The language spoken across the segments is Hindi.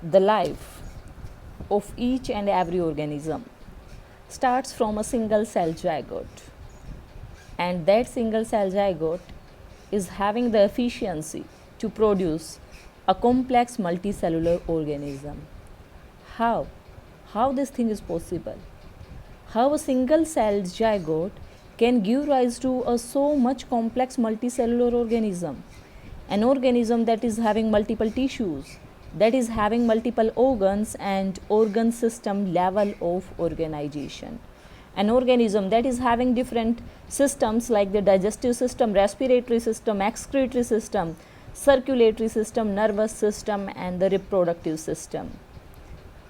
The life of each and every organism starts from a single cell zygote, and that single cell zygote is having the efficiency to produce a complex multicellular organism. How? How this thing is possible? How a single cell zygote can give rise to a so much complex multicellular organism, an organism that is having multiple tissues, that is having multiple organs and organ system level of organization, an organism that is having different systems like the digestive system, respiratory system, excretory system, circulatory system, nervous system, and the reproductive system.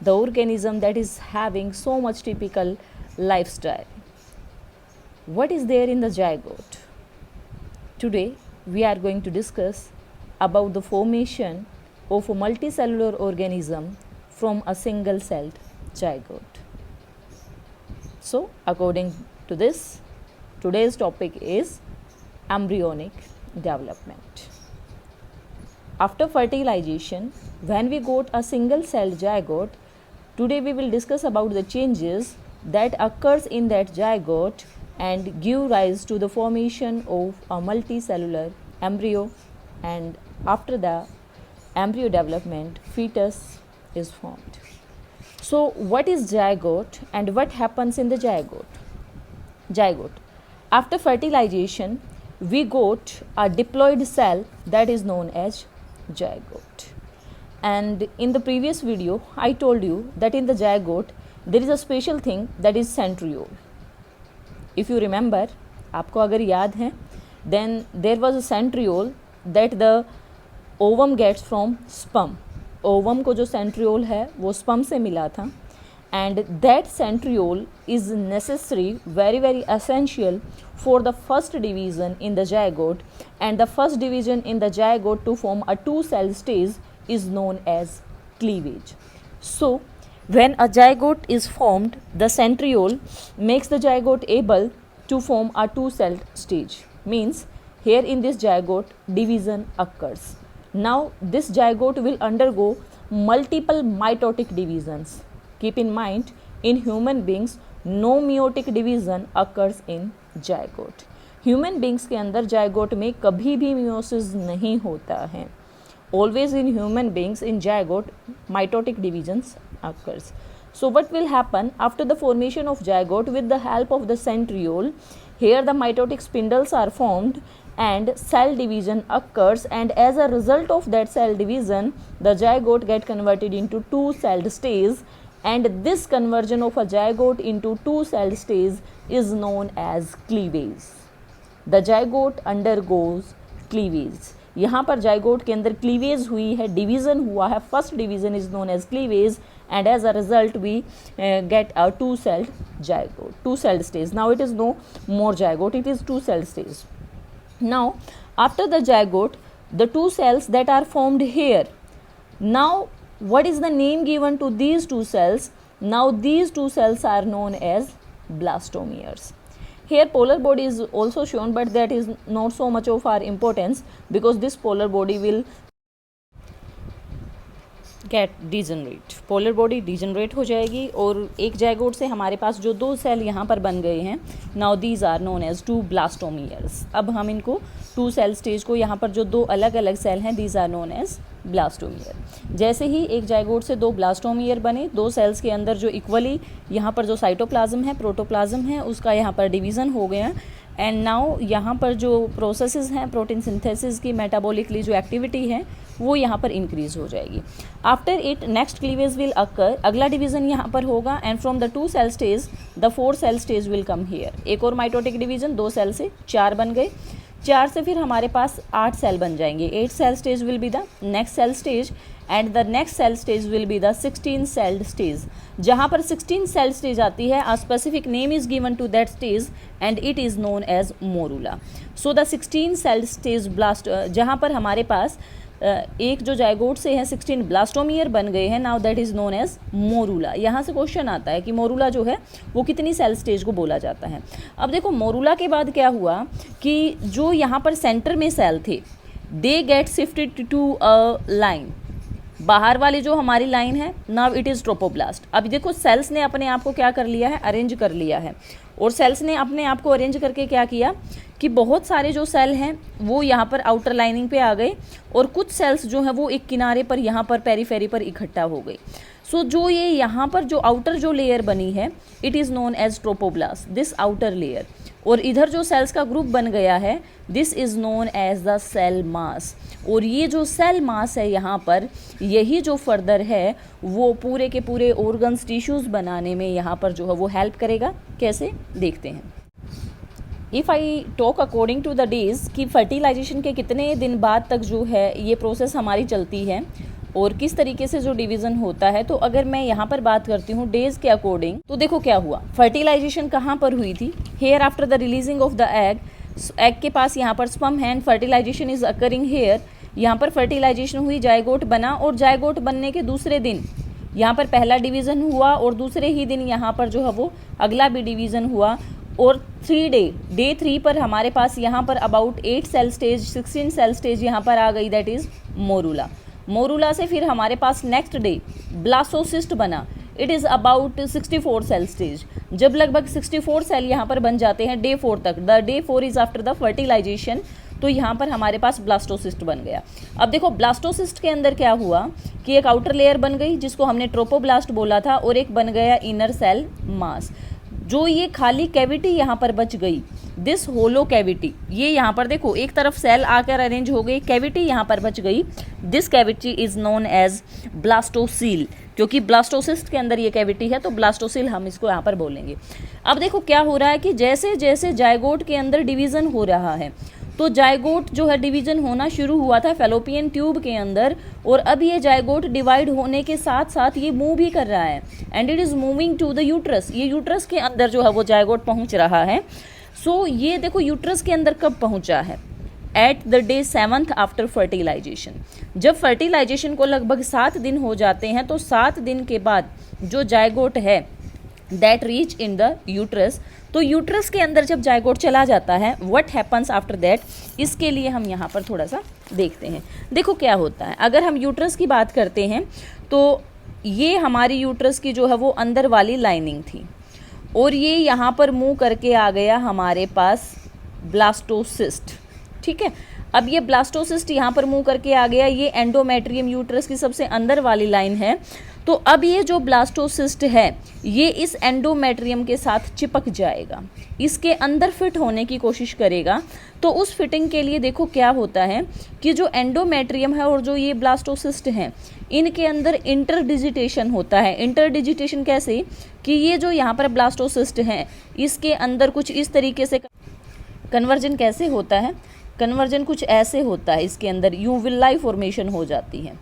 The organism that is having so much typical lifestyle. What is there in the zygote? Today we are going to discuss about the formation of a multicellular organism from a single celled zygote. So according to this, today's topic is embryonic development. After fertilization, when we got a single celled zygote, today we will discuss about the changes that occurs in that zygote and give rise to the formation of a multicellular embryo, and after the embryo development, fetus is formed. So what is zygote and what happens in the zygote? Zygote. After fertilization, we got a diploid cell that is known as zygote. And in the previous video, I told you that in the zygote, there is a special thing that is centriole. If you remember, आपको अगर याद है, then there was a centriole that the ovum gets from sperm. Ovum को जो centriole है वो sperm से मिला था, and that centriole is necessary, very very essential for the first division in the zygote, and the first division in the zygote to form a two cell stage is known as cleavage. So when a zygote is formed, the centriole makes the zygote able to form a two celled stage. Means here in this zygote division occurs. Now this zygote will undergo multiple mitotic divisions. Keep in mind, in human beings no meiotic division occurs in zygote. Human beings के अंदर zygote में कभी भी meiosis नहीं होता है. Always in human beings in zygote mitotic divisions occurs. So what will happen after the formation of zygote? With the help of the centriole, here the mitotic spindles are formed and cell division occurs, and as a result of that cell division, the zygote get converted into two celled stage, and this conversion of a zygote into two celled stage is known as cleavage. The zygote undergoes cleavage. यहाँ पर जाइगोट के अंदर क्लीवेज हुई है, डिवीजन हुआ है, first division is known as cleavage, and as a result we get a two-celled zygote, two-celled stage. Now it is no more zygote, it is two-celled stage. Now after the zygote, the two cells that are formed here, now what is the name given to these two cells? Now these two cells are known as blastomeres. Here polar body is also shown, but that is not so much of our importance because this polar body will get degenerate, polar body degenerate हो जाएगी और एक जाइगोट से हमारे पास जो दो सेल यहाँ पर बन गए हैं, now these are known as two blastomeres. अब हम इनको टू सेल स्टेज को यहाँ पर जो दो अलग अलग सेल हैं, these are known as blastomere. जैसे ही एक जाइगोट से दो ब्लास्टोमियर बने, दो सेल्स के अंदर जो इक्वली यहाँ पर जो साइटोप्लाज्म है, प्रोटोप्लाज्म है, उसका यहाँ पर डिवीज़न हो गया, एंड नाउ यहाँ पर जो प्रोसेसेस हैं प्रोटीन सिंथेसिस की, मेटाबॉलिकली जो एक्टिविटी है वो यहाँ पर इंक्रीज हो जाएगी. After it next cleavage will occur, अगला डिवीजन यहाँ पर होगा, and from the two cell stage the four cell stage will come here. एक और माइटोटिक डिवीजन, दो सेल से चार बन गए, चार से फिर हमारे पास 8 सेल बन जाएंगे. 8 cell stage will be the next cell stage, and the next cell stage will be the 16 celled stage. जहाँ पर 16 सेल स्टेज आती है, a specific name is given to that stage and it is known as morula. So the 16 celled stage blast, जहाँ पर हमारे पास एक जो जाइगोट से है 16 ब्लास्टोमियर बन गए हैं, now that is known as morula. यहाँ से क्वेश्चन आता है कि मोरूला जो है वो कितनी सेल स्टेज को बोला जाता है. अब देखो मोरूला के बाद क्या हुआ कि जो यहाँ पर सेंटर में सेल थे, they get shifted to a line. बाहर वाली जो हमारी लाइन है, नाउ इट इज़ ट्रोपोब्लास्ट। अब देखो सेल्स ने अपने आप को क्या कर लिया है, अरेंज कर लिया है। और सेल्स ने अपने आप को अरेंज करके क्या किया कि बहुत सारे जो सेल हैं वो यहाँ पर आउटर लाइनिंग पे आ गए, और कुछ सेल्स जो हैं वो एक किनारे पर यहाँ पर पेरीफेरी पर इकट्ठा हो गए। सो जो ये यहाँ पर जो आउटर जो लेयर बनी है, it is known as trophoblast, this outer layer. और इधर जो सेल्स का ग्रुप बन गया है, this is known as the cell mass. और ये जो सेल मास है यहाँ पर, यही जो फर्दर है वो पूरे के पूरे ऑर्गन्स टिश्यूज़ बनाने में यहाँ पर जो है वो हेल्प करेगा। कैसे, देखते हैं। If I talk according to the days कि फर्टिलाइजेशन के कितने दिन बाद तक जो है ये प्रोसेस हमारी चलती है और किस तरीके से जो डिवीज़न होता है, तो अगर मैं यहाँ पर बात करती हूँ डेज़ के अकॉर्डिंग, तो देखो क्या हुआ। फर्टिलाइजेशन कहाँ पर हुई थी, here after the releasing of the egg, egg के पास यहाँ पर स्पर्म है and fertilization is occurring here. यहाँ पर फर्टिलाइजेशन हुई, जायगोट बना, और जायगोट बनने के दूसरे दिन यहाँ पर पहला डिवीज़न हुआ, और दूसरे ही दिन यहाँ पर जो है वो अगला भी डिवीज़न हुआ। और डे 3 पर हमारे पास यहाँ पर about 8 cell stage, 16 cell stage यहाँ पर आ गई, दैट इज़ मोरूला। मोरूला से फिर हमारे पास नेक्स्ट डे ब्लास्टोसिस्ट बना, it is about 64 cell stage. जब लगभग 64 सेल यहाँ पर बन जाते हैं डे 4 तक, the day 4 is after the fertilization, तो यहाँ पर हमारे पास ब्लास्टोसिस्ट बन गया। अब देखो ब्लास्टोसिस्ट के अंदर क्या हुआ कि एक आउटर लेयर बन गई जिसको हमने ट्रोपोब्लास्ट बोला था, और एक बन गया इनर सेल मास। जो ये खाली कैविटी यहाँ पर बच गई, दिस होलो कैविटी, ये यहाँ पर देखो एक तरफ सेल आकर अरेंज हो गई, कैविटी यहाँ पर बच गई, this cavity is known as blastocoel. क्योंकि ब्लास्टोसिस्ट के अंदर ये कैविटी है तो ब्लास्टोसील हम इसको यहाँ पर बोलेंगे। अब देखो क्या हो रहा है कि जैसे जैसे जायगोट के अंदर डिवीज़न हो रहा है, तो जायगोट जो है डिवीज़न होना शुरू हुआ था फैलोपियन ट्यूब के अंदर, और अब ये जायगोट डिवाइड होने के साथ साथ ये मूव भी कर रहा है, and it is moving to the uterus. ये यूट्रस के अंदर जो है वो जायगोट पहुंच रहा है। सो ये देखो यूट्रस के अंदर कब पहुंचा है, at the day 7th after fertilization. जब फर्टिलाइजेशन को लगभग 7 दिन हो जाते हैं, तो 7 दिन के बाद जो जायगोट है that reach in the uterus. तो यूट्रस के अंदर जब जायगोट चला जाता है, व्हाट हैपन्स आफ्टर दैट, इसके लिए हम यहाँ पर थोड़ा सा देखते हैं। देखो क्या होता है, अगर हम यूट्रस की बात करते हैं तो ये हमारी यूट्रस की जो है वो अंदर वाली लाइनिंग थी, और ये यहाँ पर मूव करके आ गया हमारे पास ब्लास्टोसिस्ट। ठीक है, अब ये ब्लास्टोसिस्ट यहाँ पर मूव करके आ गया, ये एंडोमेट्रियम यूट्रस की सबसे अंदर वाली लाइन है। तो अब ये जो ब्लास्टोसिस्ट है ये इस एंडोमेट्रियम के साथ चिपक जाएगा, इसके अंदर फिट होने की कोशिश करेगा। तो उस फिटिंग के लिए देखो क्या होता है कि जो एंडोमेट्रियम है और जो ये ब्लास्टोसिस्ट हैं, इनके अंदर इंटरडिजिटेशन होता है। इंटरडिजिटेशन कैसे कि ये जो यहाँ पर ब्लास्टोसिस्ट हैं इसके अंदर कुछ इस तरीके से कन्वर्जन कैसे होता है, कन्वर्जन कुछ ऐसे होता है, इसके अंदर यूं विल्लाई फॉर्मेशन हो जाती है,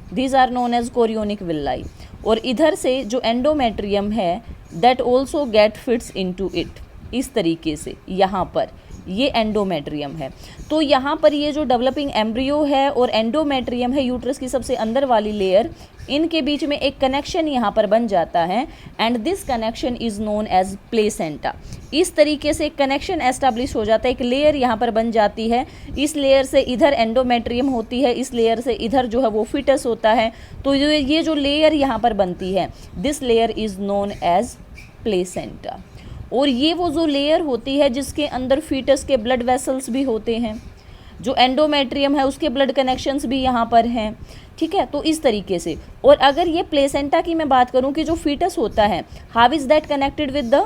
these are known as chorionic villi. और इधर से जो एंडोमेट्रियम है that also get fits into it, इस तरीके से यहाँ पर ये एंडोमेट्रियम है। तो यहाँ पर ये जो डेवलपिंग एम्ब्रियो है और एंडोमेट्रियम है, यूट्रस की सबसे अंदर वाली लेयर, इनके बीच में एक कनेक्शन यहाँ पर बन जाता है, and this connection is known as placenta. इस तरीके से एक कनेक्शन एस्टैब्लिश हो जाता है, एक लेयर यहाँ पर बन जाती है। इस लेयर से इधर एंडोमेट्रियम होती है, इस लेयर से इधर जो है वो फिटस होता है। तो ये जो लेयर यहाँ पर बनती है, this layer is known as placenta. और ये वो जो लेयर होती है जिसके अंदर फीटस के ब्लड वेसल्स भी होते हैं, जो एंडोमेट्रियम है उसके ब्लड कनेक्शंस भी यहाँ पर हैं। ठीक है, तो इस तरीके से। और अगर ये प्लेसेंटा की मैं बात करूँ कि जो फीटस होता है, how is that connected with the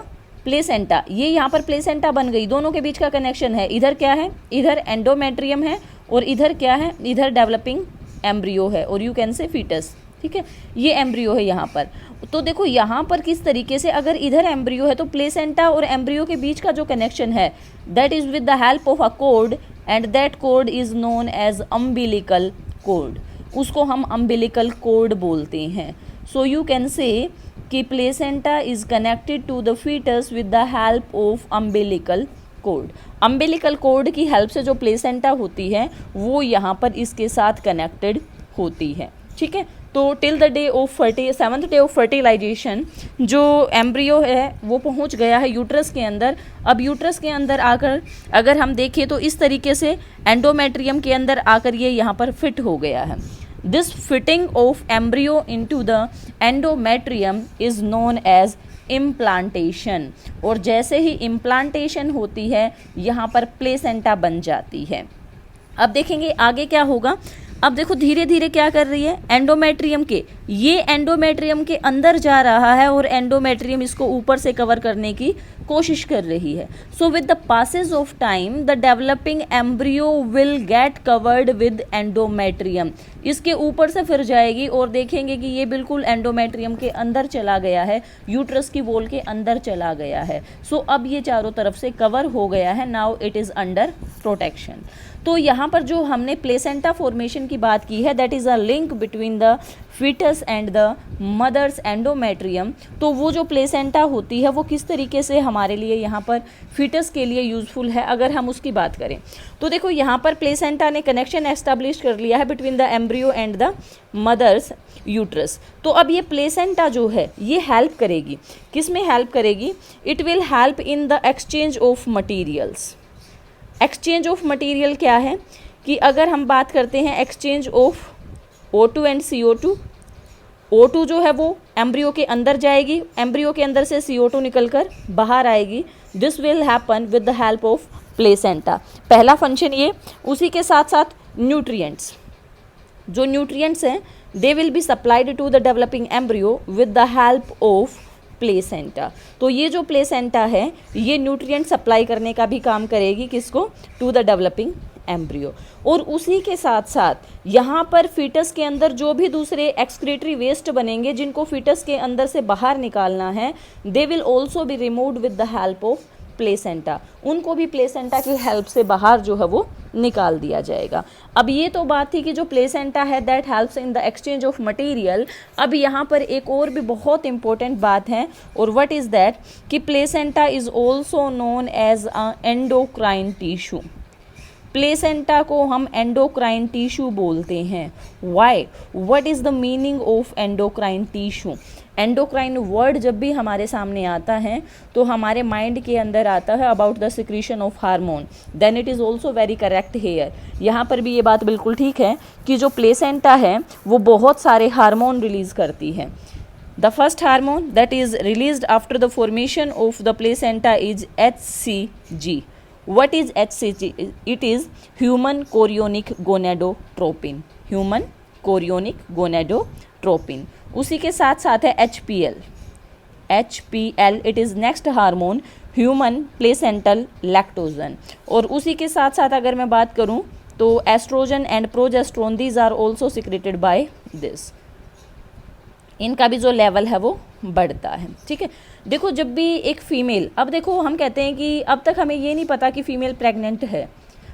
placenta, ये यहाँ पर प्लेसेंटा बन गई, दोनों के बीच का कनेक्शन है। इधर क्या है, इधर एंडोमेट्रियम है, और इधर क्या है, इधर डेवलपिंग एम्ब्रियो है, और यू कैन से फीटस। ठीक है, ये एम्ब्रियो है यहाँ पर। तो देखो यहाँ पर किस तरीके से, अगर इधर एम्ब्रियो है तो प्लेसेंटा और एम्ब्रियो के बीच का जो कनेक्शन है that is with the help of a cord, and that cord is known as umbilical cord. उसको हम अम्बिलिकल कोड बोलते हैं। सो यू कैन से कि placenta is connected to the foetus with the help of umbilical cord. Umbilical cord की हेल्प से जो प्लेसेंटा होती है वो यहाँ पर इसके साथ कनेक्टेड होती है। ठीक है, तो till the day of 7th day of fertilization जो एम्ब्रियो है वो पहुंच गया है यूट्रस के अंदर। अब यूट्रस के अंदर आकर अगर हम देखें तो इस तरीके से एंडोमेट्रियम के अंदर आकर ये यहाँ पर फिट हो गया है। This fitting of embryo into the endometrium is known as implantation. और जैसे ही इम्प्लांटेशन होती है यहाँ पर प्लेसेंटा बन जाती है। अब देखेंगे आगे क्या होगा। अब देखो धीरे धीरे क्या कर रही है, एंडोमेट्रियम के, ये एंडोमेट्रियम के अंदर जा रहा है और एंडोमेट्रियम इसको ऊपर से कवर करने की कोशिश कर रही है। So with the passage of time the developing embryo will get covered with endometrium. इसके ऊपर से फिर जाएगी और देखेंगे कि ये बिल्कुल एंडोमेट्रियम के अंदर चला गया है, यूट्रस की वॉल के अंदर चला गया है। सो अब ये चारों तरफ से कवर हो गया है, now it is under protection. तो यहाँ पर जो हमने प्लेसेंटा फॉर्मेशन की बात की है, that is a link between the foetus and the mother's endometrium. तो वो जो प्लेसेंटा होती है वो किस तरीके से हमारे लिए यहाँ पर फीटस के लिए यूज़फुल है, अगर हम उसकी बात करें तो देखो यहाँ पर प्लेसेंटा ने कनेक्शन एस्टेब्लिश कर लिया है between the embryo and the mother's uterus. तो अब ये प्लेसेंटा जो है ये हेल्प करेगी, किस में हेल्प करेगी, it will help in the exchange of materials. Exchange of material क्या है कि अगर हम बात करते हैं exchange of O2 and CO2, O2 जो है वो एम्ब्रियो के अंदर जाएगी, एम्ब्रियो के अंदर से CO2 निकलकर बाहर आएगी। This will happen with the help of placenta. पहला फंक्शन ये, उसी के साथ साथ न्यूट्रिएंट्स, जो न्यूट्रिएंट्स हैं they will be supplied to the developing embryo with the help of placenta. तो ये जो प्लेसेंटा है ये न्यूट्रिएंट सप्लाई करने का भी काम करेगी, किसको, टू द डेवलपिंग एम्ब्रियो। और उसी के साथ साथ यहाँ पर फीटस के अंदर जो भी दूसरे एक्सक्रीटरी वेस्ट बनेंगे जिनको फीटस के अंदर से बाहर निकालना है, they will also be removed with the help of placenta. उनको भी प्लेसेंटा की हेल्प से बाहर जो है वो निकाल दिया जाएगा। अब ये तो बात थी कि जो प्लेसेंटा है that helps in the exchange of material. अब यहाँ पर एक और भी बहुत इंपॉर्टेंट बात है, और व्हाट इज़ दैट कि placenta is also known as a endocrine tissue. Placenta को हम एंडोक्राइन टिश्यू बोलते हैं। Why, what is the meaning of endocrine tissue. Endocrine word जब भी हमारे सामने आता है तो हमारे माइंड के अंदर आता है about the secretion of hormone, then it is also very correct here. यहाँ पर भी ये बात बिल्कुल ठीक है कि जो प्लेसेंटा है वो बहुत सारे हार्मोन रिलीज़ करती है। The first hormone that is released after the formation of the placenta is HCG। What is HCG? It is human chorionic gonadotropin. Human chorionic gonadotropin. उसी के साथ साथ है HPL. HPL it is next hormone human placental lactogen. और उसी के साथ साथ अगर मैं बात करूँ तो oestrogen and progesterone these are also secreted by this. इनका भी जो लेवल है वो बढ़ता है। ठीक है, देखो जब भी एक फीमेल, अब देखो हम कहते हैं कि अब तक हमें ये नहीं पता कि फीमेल प्रेग्नेंट है।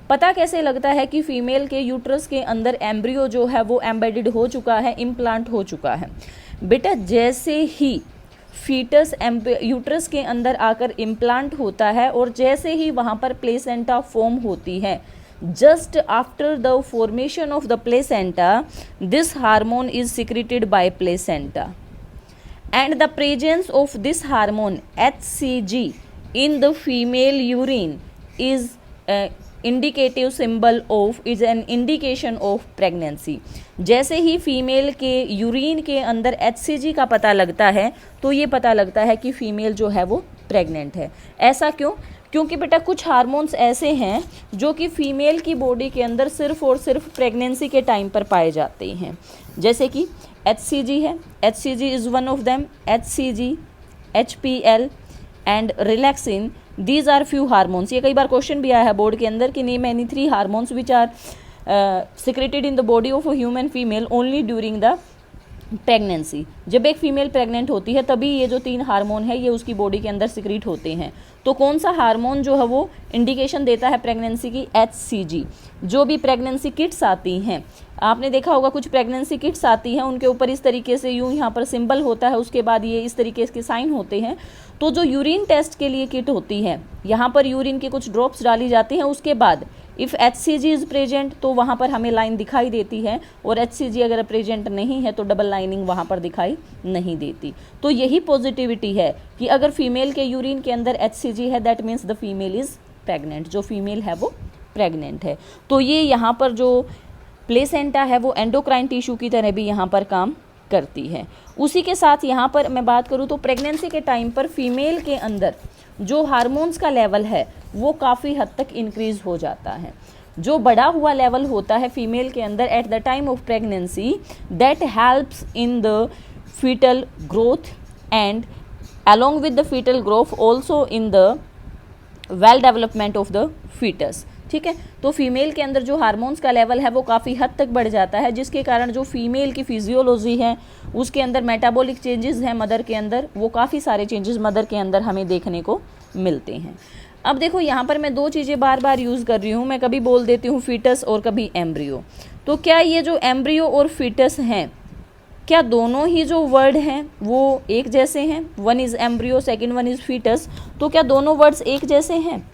पता कैसे लगता है कि फीमेल के यूट्रस के अंदर एम्ब्रियो जो है वो एम्बेडेड हो चुका है, इम्प्लांट हो चुका है। बेटा जैसे ही फीटस यूट्रस के अंदर आकर इम्प्लांट होता है और जैसे ही वहाँ पर प्लेसेंटा फॉर्म होती है, just after the formation of the placenta this hormone is secreted by placenta, and the presence of this hormone HCG in the female urine is indicative symbol of, is an indication of pregnancy। जैसे ही फीमेल के यूरिन के अंदर HCG का पता लगता है तो ये पता लगता है कि फीमेल जो है वो प्रेग्नेंट है। ऐसा क्यों? क्योंकि बेटा कुछ हार्मोन्स ऐसे हैं जो कि फीमेल की बॉडी के अंदर सिर्फ और सिर्फ प्रेगनेंसी के टाइम पर पाए जाते हैं, जैसे कि HCG है, HCG is one of them, HCG, HPL and relaxin, these are few hormones. ये कई बार क्वेश्चन भी आया है बोर्ड के अंदर कि name any 3 hormones which are secreted in the body of a human female only during the pregnancy. जब एक फीमेल प्रेग्नेंट होती है तभी ये जो 3 हार्मोन है ये उसकी बॉडी के अंदर सिक्रीट होते हैं। तो कौन सा हार्मोन जो है वो इंडिकेशन देता है प्रेगनेंसी की? HCG। जो भी प्रेगनेंसी किट्स आती हैं, आपने देखा होगा कुछ प्रेगनेंसी किट्स आती हैं उनके ऊपर इस तरीके से यूँ यहाँ पर सिंबल होता है, उसके बाद ये इस तरीके के साइन होते हैं। तो जो यूरिन टेस्ट के लिए किट होती है, यहाँ पर यूरिन की कुछ ड्रॉप्स डाली जाती हैं, उसके बाद इफ़ HCG इज़ प्रेजेंट तो वहाँ पर हमें लाइन दिखाई देती है, और HCG अगर प्रेजेंट नहीं है तो डबल लाइनिंग वहाँ पर दिखाई नहीं देती। तो यही पॉजिटिविटी है कि अगर फीमेल के यूरिन के अंदर HCG है that means the female is pregnant, जो फीमेल है वो प्रेग्नेंट है। तो ये यहाँ पर जो प्लेसेंटा है वो एंडोक्राइन टिश्यू की तरह भी यहाँ पर काम करती है। उसी के साथ यहाँ पर मैं बात करूँ तो प्रेगनेंसी के टाइम पर फीमेल के अंदर जो हार्मोन्स का लेवल है वो काफ़ी हद तक इंक्रीज़ हो जाता है। जो बढ़ा हुआ लेवल होता है फीमेल के अंदर at the time of pregnancy, that helps in the foetal growth and along with the fetal growth also in the well development of the fetus। ठीक है, तो फीमेल के अंदर जो हार्मोन्स का लेवल है वो काफ़ी हद तक बढ़ जाता है, जिसके कारण जो फीमेल की फिजियोलॉजी है उसके अंदर मेटाबॉलिक चेंजेस हैं मदर के अंदर, वो काफ़ी सारे चेंजेस मदर के अंदर हमें देखने को मिलते हैं। अब देखो यहाँ पर मैं दो चीज़ें बार बार यूज़ कर रही हूँ, मैं कभी बोल देती हूँ फीटस और कभी एम्ब्रियो। तो क्या ये जो एम्ब्रियो और फीटस हैं, क्या दोनों ही जो वर्ड हैं वो एक जैसे हैं? One is embryo, second one is foetus, तो क्या दोनों वर्ड्स एक जैसे हैं?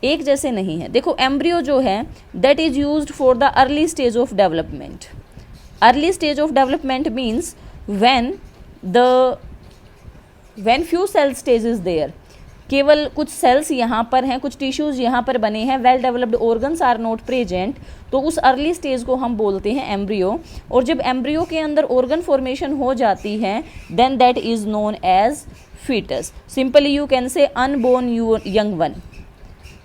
एक जैसे नहीं है। देखो एम्ब्रियो जो है that is used for the early stage of development. Early stage of development means when few cell stage is there, केवल कुछ सेल्स यहाँ पर हैं, कुछ टिश्यूज़ यहाँ पर बने हैं, well developed organs are not present, तो उस अर्ली स्टेज को हम बोलते हैं एम्ब्रियो। और जब एम्ब्रियो के अंदर ऑर्गन फॉर्मेशन हो जाती है then that is known as foetus. Simply you can say unborn young one.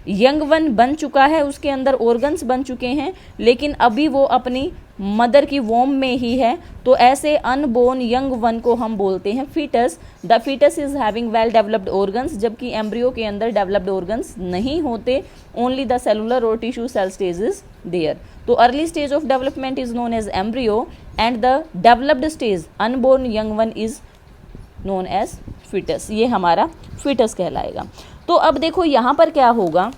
Young one बन चुका है, उसके अंदर ऑर्गन्स बन चुके हैं, लेकिन अभी वो अपनी मदर की वोम में ही है, तो ऐसे अनबोर्न यंग वन को हम बोलते हैं fetus. The fetus is having well developed organs, जबकि एम्ब्रियो के अंदर डेवलप्ड ऑर्गन्स नहीं होते, ओनली द सेलुलर और tissue cell stage is there. तो early stage of development is known as embryo and the developed stage unborn young one is known as fetus. ये हमारा फीटस कहलाएगा। तो अब देखो यहाँ पर क्या होगा,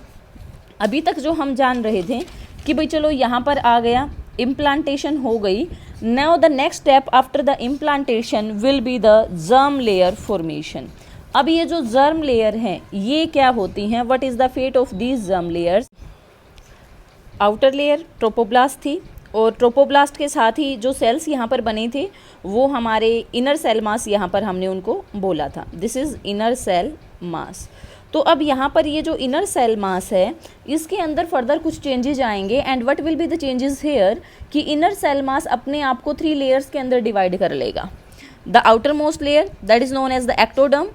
अभी तक जो हम जान रहे थे कि भाई चलो यहाँ पर आ गया, इम्प्लांटेशन हो गई। Now the next step after the implantation will be the germ layer formation. अब ये जो जर्म लेयर हैं ये क्या होती हैं? What is the fate of these germ layers? Outer layer trophoblast थी, और ट्रोपोब्लास्ट के साथ ही जो सेल्स यहाँ पर बने थे वो हमारे इनर सेल मास यहाँ पर हमने उनको बोला था, this is inner cell mass. तो अब यहाँ पर ये जो इनर सेल मास है इसके अंदर फर्दर कुछ चेंजेस आएंगे, and what will be the changes here कि इनर सेल मास अपने आप को 3 लेयर्स के अंदर डिवाइड कर लेगा। The outermost layer that is known as the ectoderm,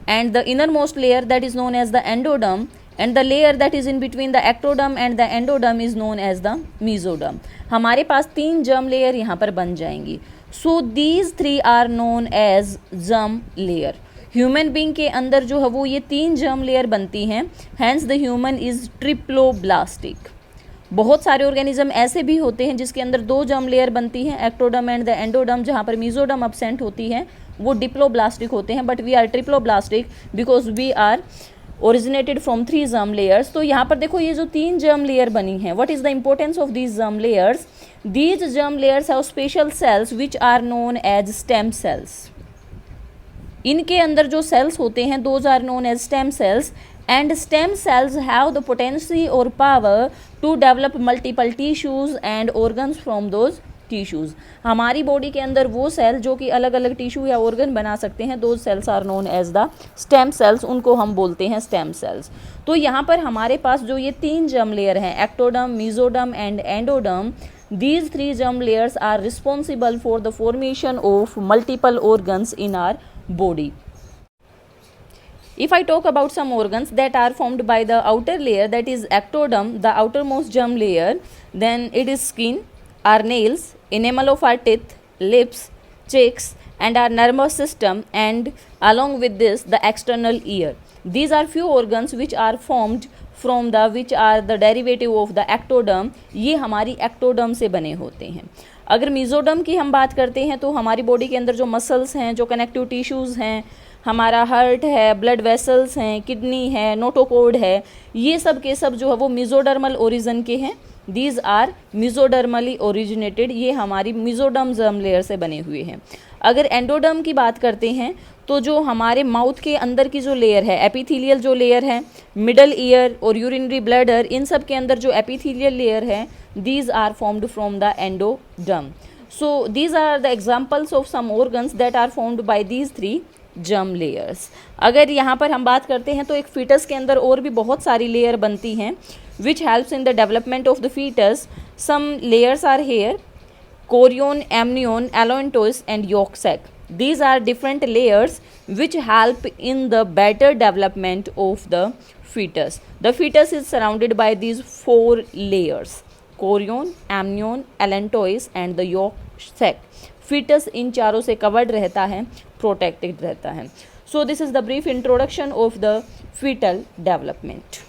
and the innermost layer that is known as the endoderm, and the layer that is in between the ectoderm and the endoderm is known as the mesoderm। हमारे पास 3 germ layer यहाँ पर बन जाएंगी। So these 3 are known as germ layer। Human being के अंदर जो है वो ये 3 germ layer बनती हैं, hence the human is triploblastic. बहुत सारे ऑर्गेनिज्म ऐसे भी होते हैं जिसके अंदर 2 germ layer बनती हैं, एक्टोडर्म एंड द एंडोडर्म, जहाँ पर mesoderm absent होती है, वो डिप्लोब्लास्टिक होते हैं, but we are triploblastic because we are originated from 3 germ layers। तो यहाँ पर देखो ये जो 3 germ layer बनी हैं, what is the importance of these germ layers? These germ layers have special cells which are known as stem cells। इनके अंदर जो cells होते हैं those are known as stem cells, and stem cells have the potency or power to develop multiple tissues and organs from those tissues. हमारी बॉडी के अंदर वो सेल जो कि अलग अलग टिश्यू या ऑर्गन बना सकते हैं, दो cells are known as the stem cells, उनको हम बोलते हैं स्टेम सेल्स। तो यहाँ पर हमारे पास जो ये 3 जर्म लेयर हैं, ectoderm, mesoderm and endoderm, these 3 germ layers are responsible for the formation of multiple organs in our body। If I talk about some organs that are formed by the outer layer, that is ectoderm, the outermost germ layer, then it is skin, our nails, enamel of our teeth, lips, cheeks, and our nervous system, and along with this the external ear। These are few organs which are formed from the which are the derivative of the ectoderm। ये हमारी ectoderm से बने होते हैं। अगर mesoderm की हम बात करते हैं तो हमारी बॉडी के अंदर जो मसल्स हैं, जो कनेक्टिव टिश्यूज़ हैं, हमारा हार्ट है, ब्लड वेसल्स हैं, किडनी है, नोटोकोड है, ये सब के सब जो है वो मेसोडर्मल ओरिजिन के हैं। दीज आर मेसोडर्मली ओरिजिनेटेड, ये हमारी मेसोडर्म जर्म लेयर से बने हुए हैं। अगर एंडोडर्म की बात करते हैं तो जो हमारे माउथ के अंदर की जो लेयर है, एपिथेलियल जो लेयर है, मिडल ईयर और यूरिनरी ब्लैडर, इन सब के अंदर जो एपिथेलियल लेयर है, these are formed from the endoderm. So these are the examples of some organs that are formed by these 3 germ layers. अगर यहाँ पर हम बात करते हैं तो एक फीटस के अंदर और भी बहुत सारी लेयर बनती हैं which helps in the development of the fetus. Some layers are here: chorion, amnion, allantois and yolk sac. These are different layers which help in the better development of the fetus. The fetus is surrounded by these 4 layers: chorion, amnion, allantois and the yolk sac. fetus इन चारों से covered रहता है, protected रहता है. So this is the brief introduction of the fetal development.